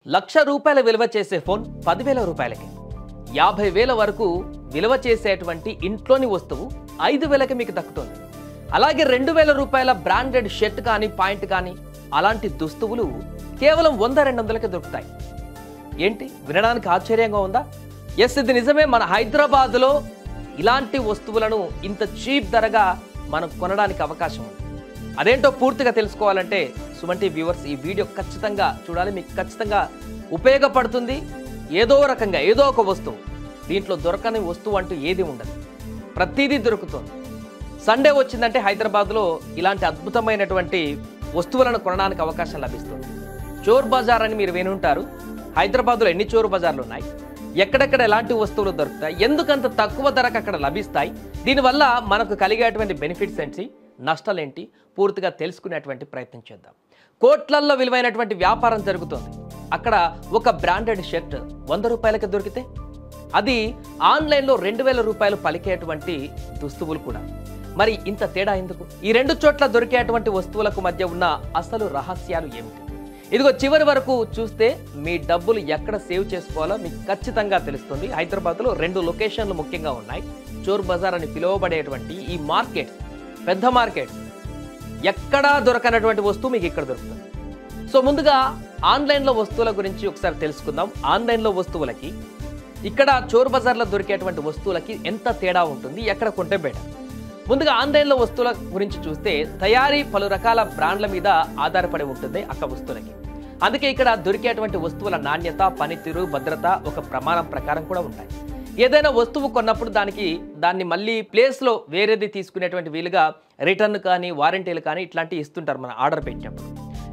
₹1,00,000 విలువ చేసే ఫోన్ 10,000 రూపాయలకి, 50,000 వరకు విలువ చేసేటువంటి ఇంట్లోని వస్తువు 5,000కి మీకు దక్కుతుంది. అలాగే 2,000 రూపాయల బ్రాండెడ్ షర్ట్ కానీ పాయింట్ కానీ అలాంటి దుస్తువులు కేవలం 100-200కి దొరుకుతాయి. ఏంటి వినడానికి ఆశ్చర్యంగా ఉందా? ఎస్, ఇది నిజమే. మన హైదరాబాద్లో ఇలాంటి వస్తువులను ఇంత చీప్ ధరగా మనం కొనడానికి అవకాశం ఉంది. అదేంటో పూర్తిగా తెలుసుకోవాలంటే సుమన్ టీవీ వ్యూవర్స్ ఈ వీడియో ఖచ్చితంగా చూడాలి. మీకు ఖచ్చితంగా ఉపయోగపడుతుంది. ఏదో రకంగా ఏదో ఒక వస్తువు, దీంట్లో దొరకని వస్తువు అంటూ ఏది ఉండదు, ప్రతిదీ దొరుకుతుంది. సండే వచ్చిందంటే హైదరాబాద్లో ఇలాంటి అద్భుతమైనటువంటి వస్తువులను కొనడానికి అవకాశం లభిస్తుంది. చోర్ బజార్ అని మీరు వినుంటారు. హైదరాబాద్లో ఎన్ని చోరు బజార్లు ఉన్నాయి, ఎక్కడెక్కడ ఎలాంటి వస్తువులు దొరుకుతాయి, ఎందుకంత తక్కువ ధరకు అక్కడ లభిస్తాయి, దీనివల్ల మనకు కలిగేటువంటి బెనిఫిట్స్ ఏంటి, నష్టాలేంటి, పూర్తిగా తెలుసుకునేటువంటి ప్రయత్నం చేద్దాం. కోట్లల్లో విలువైనటువంటి వ్యాపారం జరుగుతుంది. అక్కడ ఒక బ్రాండెడ్ షర్ట్ 100 రూపాయలకి దొరికితే అది ఆన్లైన్లో 2,000 రూపాయలు పలికేటువంటి దుస్తువులు కూడా. మరి ఇంత తేడా ఎందుకు? ఈ రెండు చోట్ల దొరికేటువంటి వస్తువులకు మధ్య ఉన్న అసలు రహస్యాలు ఏమిటి? ఇదిగో చివరి వరకు చూస్తే మీ డబ్బులు ఎక్కడ సేవ్ చేసుకోవాలో మీకు ఖచ్చితంగా తెలుస్తుంది. హైదరాబాద్లో 2 లొకేషన్లు ముఖ్యంగా ఉన్నాయి. చోర్ బజార్ అని పిలువబడేటువంటి ఈ మార్కెట్, పెద్ద మార్కెట్, ఎక్కడా దొరకనటువంటి వస్తువు మీకు ఇక్కడ దొరుకుతుంది. సో ముందుగా ఆన్లైన్లో వస్తువుల గురించి ఒకసారి తెలుసుకుందాం. ఆన్లైన్లో వస్తువులకి ఇక్కడ చోర్ బజార్లో దొరికేటువంటి వస్తువులకి ఎంత తేడా ఉంటుంది, ఎక్కడ కొంటే బెటర్? ముందుగా ఆన్లైన్లో వస్తువుల గురించి చూస్తే తయారీ పలు రకాల బ్రాండ్ల మీద ఆధారపడి ఉంటుంది అక్క వస్తువులకి. అందుకే ఇక్కడ దొరికేటువంటి వస్తువుల నాణ్యత, పనితీరు, భద్రత ఒక ప్రమాణం ప్రకారం కూడా ఉంటాయి. ఏదైనా వస్తువు కొన్నప్పుడు దాన్ని మళ్ళీ ప్లేస్లో వేరేది తీసుకునేటువంటి వీలుగా రిటర్న్ కానీ వారంటీలు కానీ ఇట్లాంటివి ఇస్తుంటారు మన ఆర్డర్ పెట్టినప్పుడు.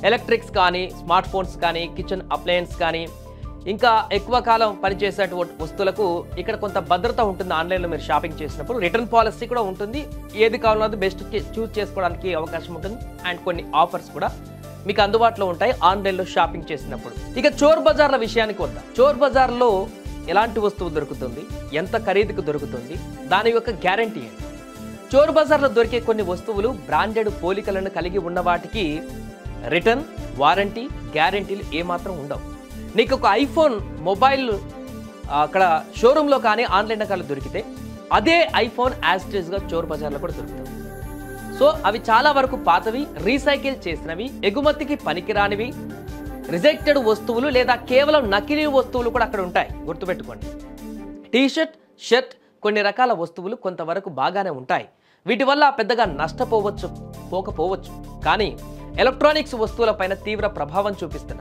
ఎలక్ట్రిక్స్ కానీ, స్మార్ట్ ఫోన్స్ కానీ, కిచెన్ అప్లయన్స్ కానీ, ఇంకా ఎక్కువ కాలం పనిచేసే వస్తువులకు ఇక్కడ కొంత భద్రత ఉంటుంది. ఆన్లైన్లో మీరు షాపింగ్ చేసినప్పుడు రిటర్న్ పాలసీ కూడా ఉంటుంది. ఏది కావాలో అది బెస్ట్ చూస్ చేసుకోవడానికి అవకాశం ఉంటుంది. అండ్ కొన్ని ఆఫర్స్ కూడా మీకు అందుబాటులో ఉంటాయి ఆన్లైన్లో షాపింగ్ చేసినప్పుడు. ఇక చోర్ బజార్ల విషయానికి వద్దాం. చోర్ బజార్లో ఎలాంటి వస్తువు దొరుకుతుంది, ఎంత ఖరీదుకు దొరుకుతుంది, దాని యొక్క గ్యారంటీ ఏంటి? చోర్ బజార్లో దొరికే కొన్ని వస్తువులు బ్రాండెడ్ పోలికలను కలిగి ఉన్న వాటికి రిటర్న్, వారంటీ, గ్యారంటీలు ఏమాత్రం ఉండవు. నీకు ఒక ఐఫోన్ మొబైల్ అక్కడ షోరూంలో కానీ ఆన్లైన్లో కానీ దొరికితే అదే ఐఫోన్ యాస్టేజ్గా చోర్ బజార్లో కూడా దొరుకుతుంది. సో అవి చాలా వరకు పాతవి, రీసైకిల్ చేసినవి, ఎగుమతికి పనికిరానివి, రిజెక్టెడ్ వస్తువులు లేదా కేవలం నకిలీ వస్తువులు కూడా అక్కడ ఉంటాయి. గుర్తుపెట్టుకోండి. టీషర్ట్, షర్ట్, కొన్ని రకాల వస్తువులు కొంతవరకు బాగానే ఉంటాయి. వీటి వల్ల పెద్దగా నష్టపోవచ్చు, పోకపోవచ్చు. కానీ ఎలక్ట్రానిక్స్ వస్తువుల పైన తీవ్ర ప్రభావం చూపిస్తున్నాయి.